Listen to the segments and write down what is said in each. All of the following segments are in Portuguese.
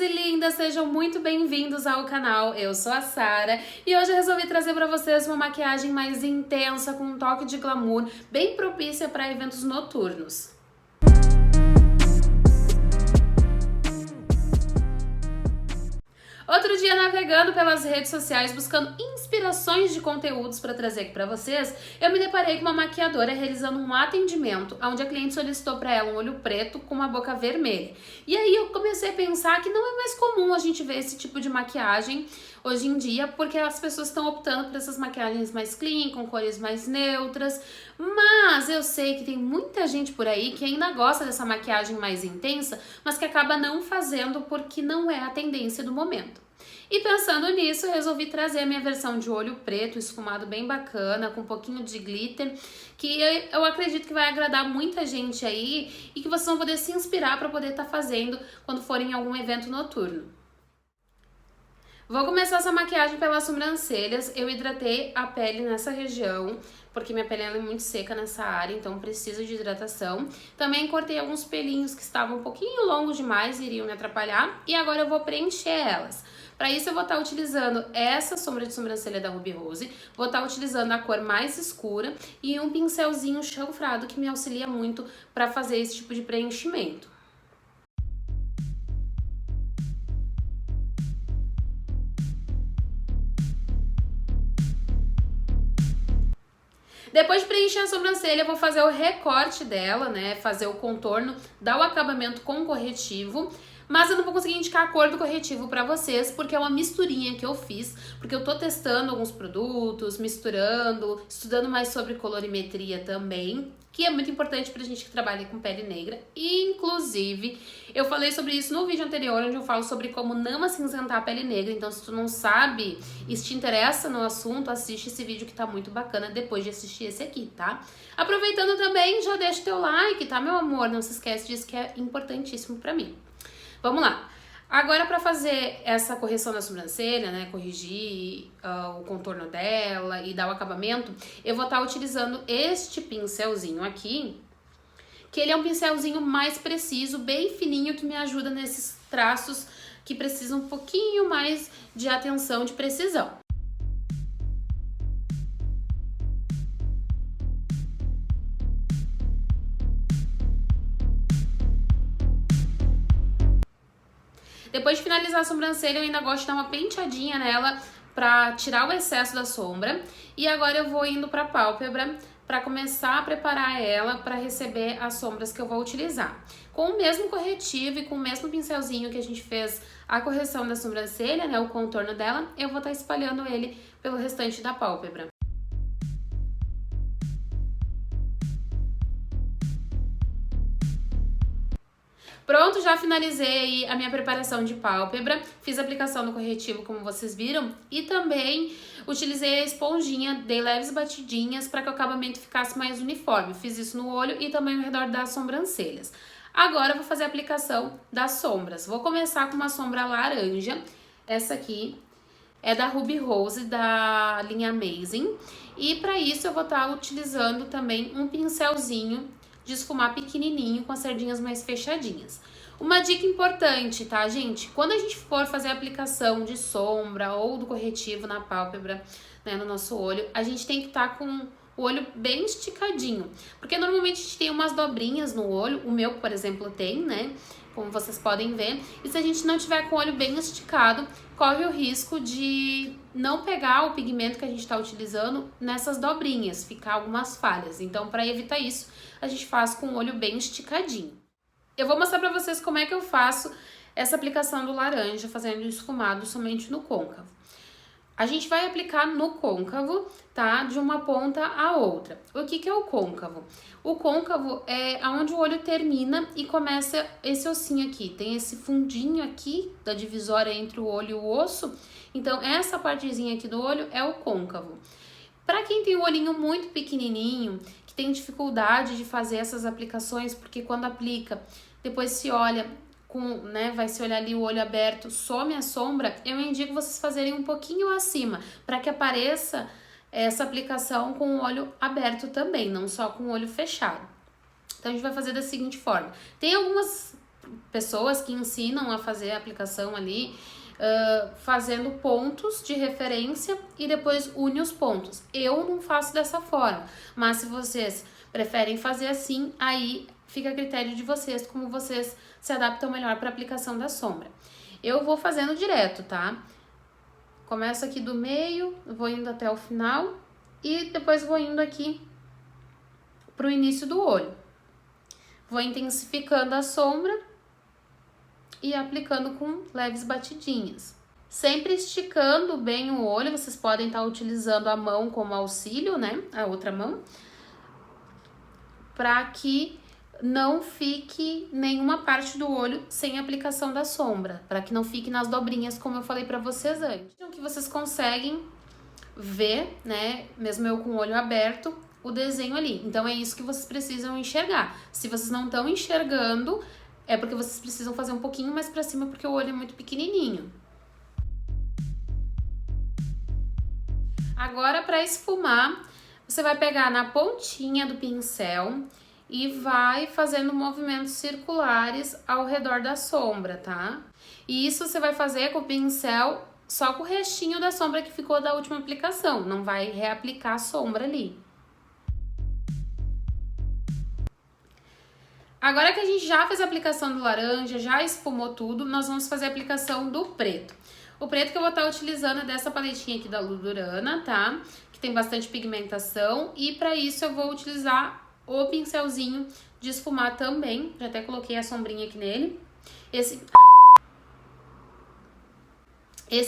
lindos e lindas, sejam muito bem-vindos ao canal. Eu sou a Sara e hoje eu resolvi trazer para vocês uma maquiagem mais intensa, com um toque de glamour, bem propícia para eventos noturnos. Outro dia, navegando pelas redes sociais, buscando inspirações de conteúdos para trazer aqui para vocês, eu me deparei com uma maquiadora realizando um atendimento, onde a cliente solicitou para ela um olho preto com uma boca vermelha. E aí eu comecei a pensar que não é mais comum a gente ver esse tipo de maquiagem hoje em dia, porque as pessoas estão optando por essas maquiagens mais clean, com cores mais neutras, mas eu sei que tem muita gente por aí que ainda gosta dessa maquiagem mais intensa, mas que acaba não fazendo porque não é a tendência do momento. E pensando nisso, eu resolvi trazer a minha versão de olho preto, esfumado bem bacana, com um pouquinho de glitter, que eu acredito que vai agradar muita gente aí e que vocês vão poder se inspirar para poder estar fazendo quando forem em algum evento noturno. Vou começar essa maquiagem pelas sobrancelhas. Eu hidratei a pele nessa região, porque minha pele é muito seca nessa área, então precisa de hidratação. Também cortei alguns pelinhos que estavam um pouquinho longos demais e iriam me atrapalhar. E agora eu vou preencher elas. Para isso eu vou estar utilizando essa sombra de sobrancelha da Ruby Rose. Vou estar utilizando a cor mais escura e um pincelzinho chanfrado que me auxilia muito para fazer esse tipo de preenchimento. Depois de preencher a sobrancelha, eu vou fazer o recorte dela, né? Fazer o contorno, dar o acabamento com corretivo. Mas eu não vou conseguir indicar a cor do corretivo pra vocês, porque é uma misturinha que eu fiz, porque eu tô testando alguns produtos, misturando, estudando mais sobre colorimetria também, que é muito importante pra gente que trabalha com pele negra. E, inclusive, eu falei sobre isso no vídeo anterior, onde eu falo sobre como não acinzentar a pele negra. Então, se tu não sabe e se te interessa no assunto, assiste esse vídeo que tá muito bacana depois de assistir esse aqui, tá? Aproveitando também, já deixa teu like, tá, meu amor? Não se esquece disso, que é importantíssimo pra mim. Vamos lá. Agora, para fazer essa correção da sobrancelha, né, corrigir o contorno dela e dar o acabamento, eu vou estar utilizando este pincelzinho aqui, que ele é um pincelzinho mais preciso, bem fininho, que me ajuda nesses traços que precisam um pouquinho mais de atenção, de precisão. Depois de finalizar a sobrancelha, eu ainda gosto de dar uma penteadinha nela pra tirar o excesso da sombra. E agora eu vou indo pra pálpebra pra começar a preparar ela pra receber as sombras que eu vou utilizar. Com o mesmo corretivo e com o mesmo pincelzinho que a gente fez a correção da sobrancelha, né, o contorno dela, eu vou estar espalhando ele pelo restante da pálpebra. Pronto, já finalizei a minha preparação de pálpebra, fiz a aplicação do corretivo como vocês viram e também utilizei a esponjinha, dei leves batidinhas para que o acabamento ficasse mais uniforme. Fiz isso no olho e também ao redor das sobrancelhas. Agora eu vou fazer a aplicação das sombras. Vou começar com uma sombra laranja, essa aqui é da Ruby Rose, da linha Amazing. E para isso eu vou estar utilizando também um pincelzinho de esfumar pequenininho com as sardinhas mais fechadinhas. Uma dica importante, tá, gente? Quando a gente for fazer a aplicação de sombra ou do corretivo na pálpebra, né, no nosso olho, a gente tem que estar com o olho bem esticadinho, porque normalmente a gente tem umas dobrinhas no olho, o meu, por exemplo, tem, né, como vocês podem ver, e se a gente não tiver com o olho bem esticado, corre o risco de não pegar o pigmento que a gente está utilizando nessas dobrinhas, ficar algumas falhas. Então, para evitar isso, a gente faz com o olho bem esticadinho. Eu vou mostrar para vocês como é que eu faço essa aplicação do laranja, fazendo esfumado somente no côncavo. A gente vai aplicar no côncavo, tá? De uma ponta à outra. O que é o côncavo? O côncavo é onde o olho termina e começa esse ossinho aqui. Tem esse fundinho aqui da divisória entre o olho e o osso. Então, essa partezinha aqui do olho é o côncavo. Para quem tem o olhinho muito pequenininho, que tem dificuldade de fazer essas aplicações, porque quando aplica, depois se olha vai se olhar ali o olho aberto, some a sombra, eu indico vocês fazerem um pouquinho acima, para que apareça essa aplicação com o olho aberto também, não só com o olho fechado. Então, a gente vai fazer da seguinte forma. Tem algumas pessoas que ensinam a fazer a aplicação ali, fazendo pontos de referência e depois une os pontos. Eu não faço dessa forma, mas se vocês preferem fazer assim, aí fica a critério de vocês, como vocês se adaptam melhor para a aplicação da sombra. Eu vou fazendo direto, tá? Começo aqui do meio, vou indo até o final e depois vou indo aqui pro início do olho. Vou intensificando a sombra e aplicando com leves batidinhas. Sempre esticando bem o olho, vocês podem estar utilizando a mão como auxílio, né? A outra mão. Para que não fique nenhuma parte do olho sem aplicação da sombra. Para que não fique nas dobrinhas, como eu falei para vocês antes. Então, que vocês conseguem ver, né? Mesmo eu com o olho aberto, o desenho ali. Então, é isso que vocês precisam enxergar. Se vocês não estão enxergando, é porque vocês precisam fazer um pouquinho mais pra cima, porque o olho é muito pequenininho. Agora, para esfumar, você vai pegar na pontinha do pincel e vai fazendo movimentos circulares ao redor da sombra, tá? E isso você vai fazer com o pincel só com o restinho da sombra que ficou da última aplicação, não vai reaplicar a sombra ali. Agora que a gente já fez a aplicação do laranja, já esfumou tudo, nós vamos fazer a aplicação do preto. O preto que eu vou estar utilizando é dessa paletinha aqui da Ludurana, tá? Que tem bastante pigmentação. E para isso eu vou utilizar o pincelzinho de esfumar também. Já até coloquei a sombrinha aqui nele. Esse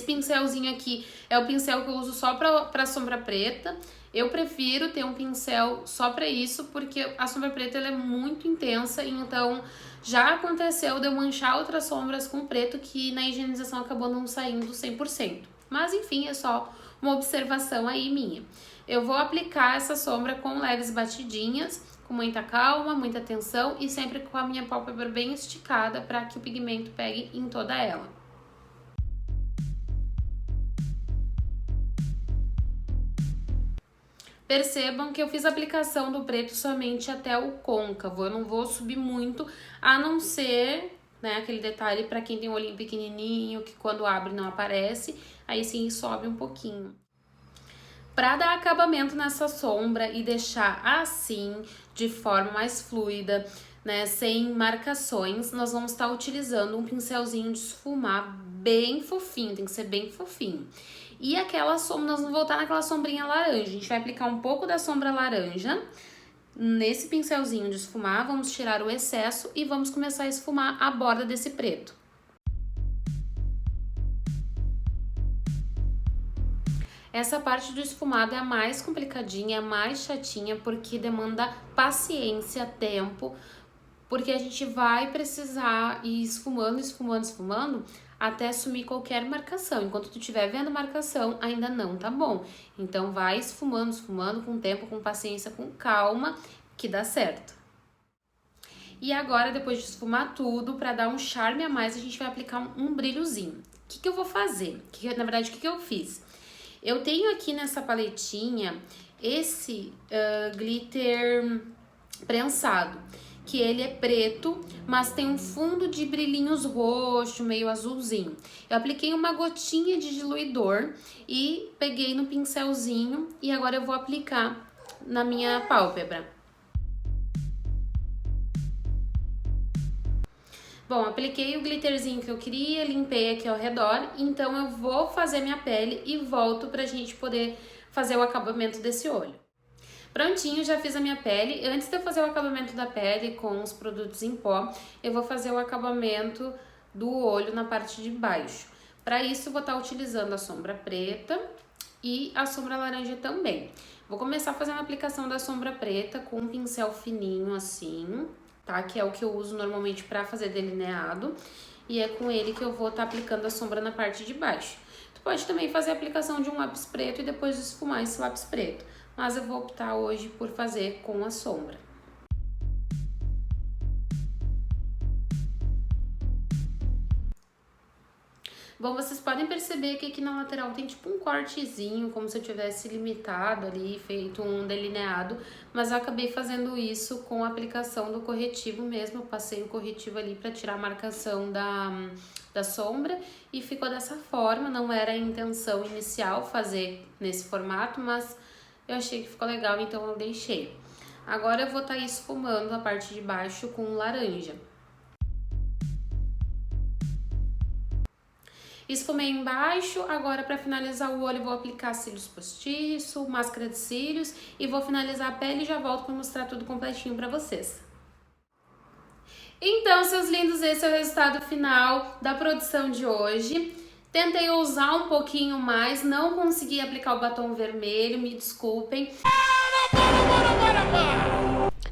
pincelzinho aqui é o pincel que eu uso só para sombra preta. Eu prefiro ter um pincel só para isso, porque a sombra preta ela é muito intensa, então já aconteceu de eu manchar outras sombras com preto que na higienização acabou não saindo 100%. Mas enfim, é só uma observação aí minha. Eu vou aplicar essa sombra com leves batidinhas, com muita calma, muita atenção e sempre com a minha pálpebra bem esticada para que o pigmento pegue em toda ela. Percebam que eu fiz a aplicação do preto somente até o côncavo, eu não vou subir muito, a não ser, né, aquele detalhe para quem tem um olhinho pequenininho, que quando abre não aparece, aí sim sobe um pouquinho. Para dar acabamento nessa sombra e deixar assim, de forma mais fluida, né, sem marcações, nós vamos estar utilizando um pincelzinho de esfumar bem fofinho, tem que ser bem fofinho. E aquela sombra, nós vamos voltar naquela sombrinha laranja, a gente vai aplicar um pouco da sombra laranja nesse pincelzinho de esfumar, vamos tirar o excesso e vamos começar a esfumar a borda desse preto. Essa parte do esfumado é a mais complicadinha, a mais chatinha, porque demanda paciência, tempo, porque a gente vai precisar ir esfumando, esfumando, esfumando, até sumir qualquer marcação. Enquanto tu estiver vendo marcação, ainda não tá bom. Então vai esfumando, esfumando, com tempo, com paciência, com calma, que dá certo. E agora, depois de esfumar tudo, para dar um charme a mais, a gente vai aplicar um brilhozinho. O que eu vou fazer? Na verdade, o que eu fiz? Eu tenho aqui nessa paletinha esse glitter prensado, que ele é preto, mas tem um fundo de brilhinhos roxo, meio azulzinho. Eu apliquei uma gotinha de diluidor e peguei no pincelzinho e agora eu vou aplicar na minha pálpebra. Bom, apliquei o glitterzinho que eu queria, limpei aqui ao redor, então eu vou fazer minha pele e volto pra gente poder fazer o acabamento desse olho. Prontinho, já fiz a minha pele. Antes de eu fazer o acabamento da pele com os produtos em pó, eu vou fazer o acabamento do olho na parte de baixo. Para isso, eu vou estar utilizando a sombra preta e a sombra laranja também. Vou começar fazendo a aplicação da sombra preta com um pincel fininho assim, tá? Que é o que eu uso normalmente para fazer delineado. E é com ele que eu vou estar aplicando a sombra na parte de baixo. Tu pode também fazer a aplicação de um lápis preto e depois esfumar esse lápis preto. Mas eu vou optar hoje por fazer com a sombra. Bom, vocês podem perceber que aqui na lateral tem tipo um cortezinho, como se eu tivesse limitado ali, feito um delineado, mas eu acabei fazendo isso com a aplicação do corretivo mesmo. Eu passei o corretivo ali para tirar a marcação da sombra e ficou dessa forma. Não era a intenção inicial fazer nesse formato, mas eu achei que ficou legal, então eu deixei. Agora eu vou estar esfumando a parte de baixo com laranja. Esfumei embaixo, agora para finalizar o olho vou aplicar cílios postiço, máscara de cílios e vou finalizar a pele e já volto para mostrar tudo completinho para vocês. Então, seus lindos, esse é o resultado final da produção de hoje. Tentei ousar um pouquinho mais, não consegui aplicar o batom vermelho, me desculpem.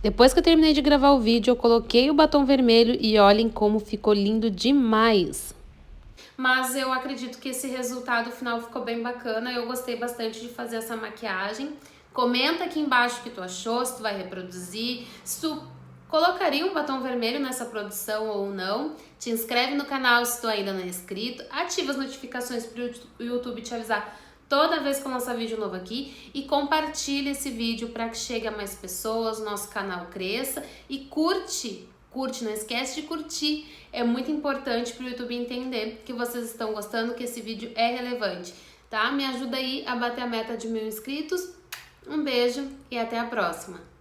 Depois que eu terminei de gravar o vídeo, eu coloquei o batom vermelho e olhem como ficou lindo demais. Mas eu acredito que esse resultado final ficou bem bacana, eu gostei bastante de fazer essa maquiagem. Comenta aqui embaixo o que tu achou, se tu vai reproduzir, se tu colocaria um batom vermelho nessa produção ou não. Te inscreve no canal se tu ainda não é inscrito, ativa as notificações para o YouTube te avisar toda vez que eu lançar vídeo novo aqui e compartilha esse vídeo para que chegue a mais pessoas, nosso canal cresça e curte, não esquece de curtir, é muito importante para o YouTube entender que vocês estão gostando, que esse vídeo é relevante, tá? Me ajuda aí a bater a meta de 1000 inscritos, um beijo e até a próxima!